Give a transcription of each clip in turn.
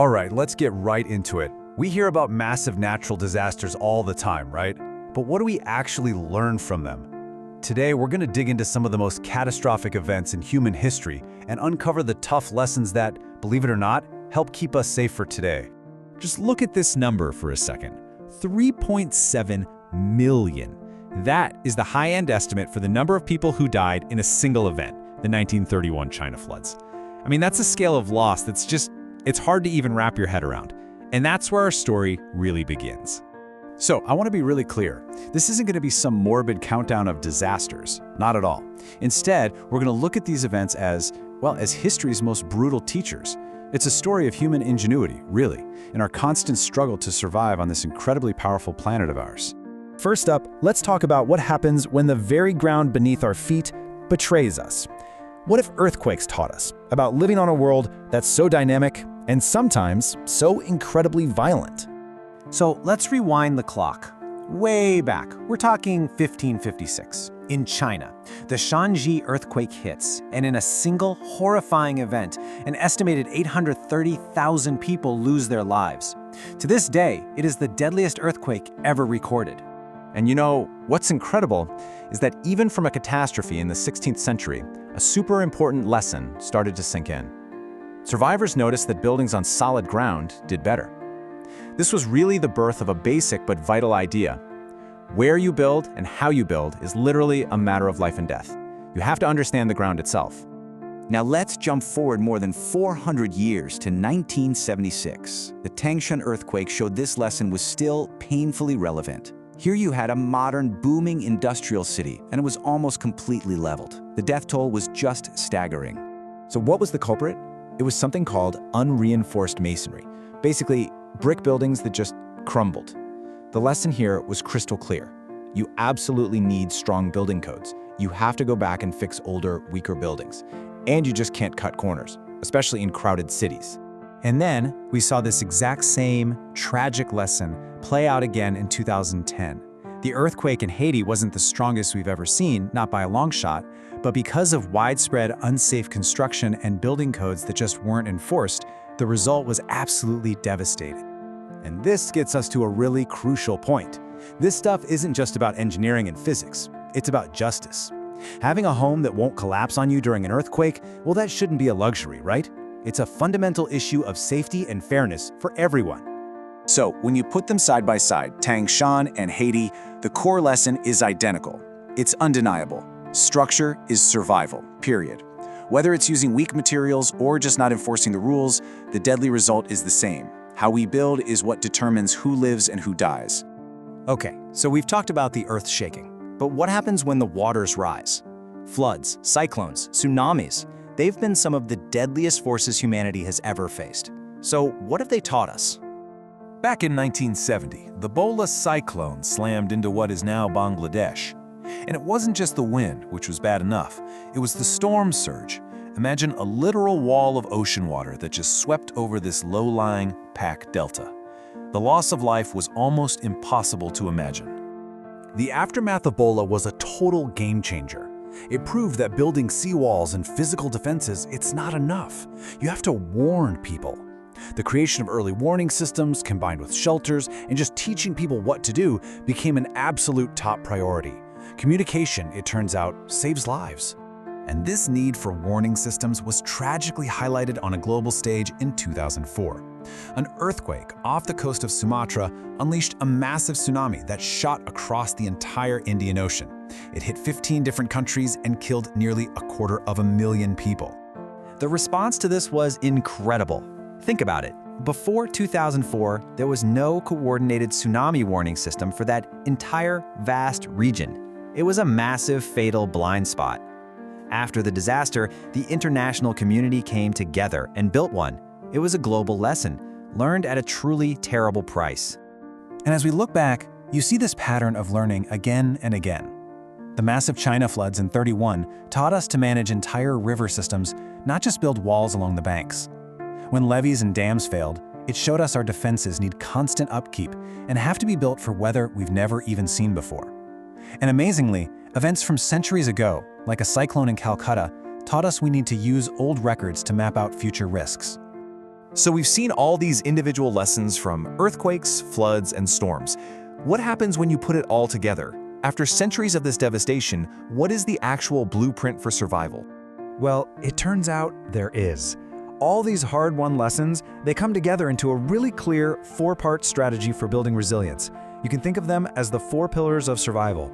All right, let's get right into it. We hear about massive natural disasters all the time, right? But what do we actually learn from them? Today, we're going to dig into some of the most catastrophic events in human history and uncover the tough lessons that, believe it or not, help keep us safe for today. Just look at this number for a second. 3.7 million. That is the high-end estimate for the number of people who died in a single event, the 1931 China floods. I mean, that's a scale of loss it's hard to even wrap your head around. And that's where our story really begins. So, I want to be really clear. This isn't going to be some morbid countdown of disasters. Not at all. Instead, we're going to look at these events as history's most brutal teachers. It's a story of human ingenuity, really, and our constant struggle to survive on this incredibly powerful planet of ours. First up, let's talk about what happens when the very ground beneath our feet betrays us. What if earthquakes taught us about living on a world that's so dynamic and sometimes so incredibly violent? So let's rewind the clock. Way back, we're talking 1556. In China, the Shanxi earthquake hits, and in a single horrifying event, an estimated 830,000 people lose their lives. To this day, it is the deadliest earthquake ever recorded. And you know, what's incredible is that even from a catastrophe in the 16th century, a super important lesson started to sink in. Survivors noticed that buildings on solid ground did better. This was really the birth of a basic but vital idea. Where you build and how you build is literally a matter of life and death. You have to understand the ground itself. Now let's jump forward more than 400 years to 1976. The Tangshan earthquake showed this lesson was still painfully relevant. Here you had a modern, booming industrial city, and it was almost completely leveled. The death toll was just staggering. So what was the culprit? It was something called unreinforced masonry. Basically, brick buildings that just crumbled. The lesson here was crystal clear. You absolutely need strong building codes. You have to go back and fix older, weaker buildings. And you just can't cut corners, especially in crowded cities. And then we saw this exact same tragic lesson play out again in 2010. The earthquake in Haiti wasn't the strongest we've ever seen, not by a long shot, but because of widespread unsafe construction and building codes that just weren't enforced, the result was absolutely devastating. And this gets us to a really crucial point. This stuff isn't just about engineering and physics. It's about justice. Having a home that won't collapse on you during an earthquake, well, that shouldn't be a luxury, right? It's a fundamental issue of safety and fairness for everyone. So, when you put them side by side, Tangshan and Haiti, the core lesson is identical. It's undeniable. Structure is survival, period. Whether it's using weak materials or just not enforcing the rules, the deadly result is the same. How we build is what determines who lives and who dies. Okay, so we've talked about the earth shaking, but what happens when the waters rise? Floods, cyclones, tsunamis, they've been some of the deadliest forces humanity has ever faced. So what have they taught us? Back in 1970, the Bola cyclone slammed into what is now Bangladesh. And it wasn't just the wind, which was bad enough. It was the storm surge. Imagine a literal wall of ocean water that just swept over this low-lying pack delta. The loss of life was almost impossible to imagine. The aftermath of Bola was a total game changer. It proved that building seawalls and physical defenses, it's not enough. You have to warn people. The creation of early warning systems, combined with shelters and just teaching people what to do, became an absolute top priority. Communication, it turns out, saves lives. And this need for warning systems was tragically highlighted on a global stage in 2004. An earthquake off the coast of Sumatra unleashed a massive tsunami that shot across the entire Indian Ocean. It hit 15 different countries and killed nearly 250,000 people. The response to this was incredible. Think about it. Before 2004, there was no coordinated tsunami warning system for that entire vast region. It was a massive, fatal blind spot. After the disaster, the international community came together and built one. It was a global lesson, learned at a truly terrible price. And as we look back, you see this pattern of learning again and again. The massive China floods in '31 taught us to manage entire river systems, not just build walls along the banks. When levees and dams failed, it showed us our defenses need constant upkeep and have to be built for weather we've never even seen before. And amazingly, events from centuries ago, like a cyclone in Calcutta, taught us we need to use old records to map out future risks. So we've seen all these individual lessons from earthquakes, floods, and storms. What happens when you put it all together? After centuries of this devastation, what is the actual blueprint for survival? Well, it turns out there is. All these hard-won lessons, they come together into a really clear 4-part strategy for building resilience. You can think of them as the 4 pillars of survival.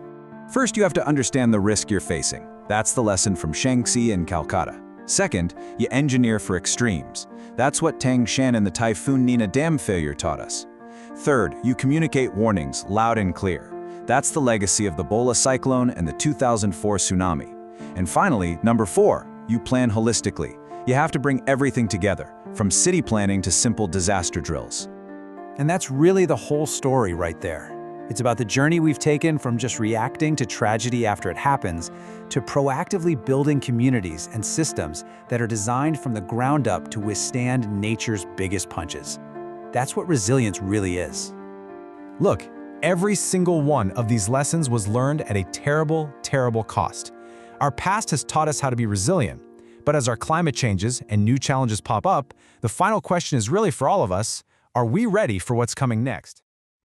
First, you have to understand the risk you're facing. That's the lesson from Shaanxi in Calcutta. Second, you engineer for extremes. That's what Tangshan and the Typhoon Nina dam failure taught us. Third, you communicate warnings loud and clear. That's the legacy of the Bola cyclone and the 2004 tsunami. And finally, number 4, you plan holistically. You have to bring everything together, from city planning to simple disaster drills. And that's really the whole story right there. It's about the journey we've taken from just reacting to tragedy after it happens to proactively building communities and systems that are designed from the ground up to withstand nature's biggest punches. That's what resilience really is. Look, every single one of these lessons was learned at a terrible, terrible cost. Our past has taught us how to be resilient. But as our climate changes and new challenges pop up, the final question is really for all of us: are we ready for what's coming next?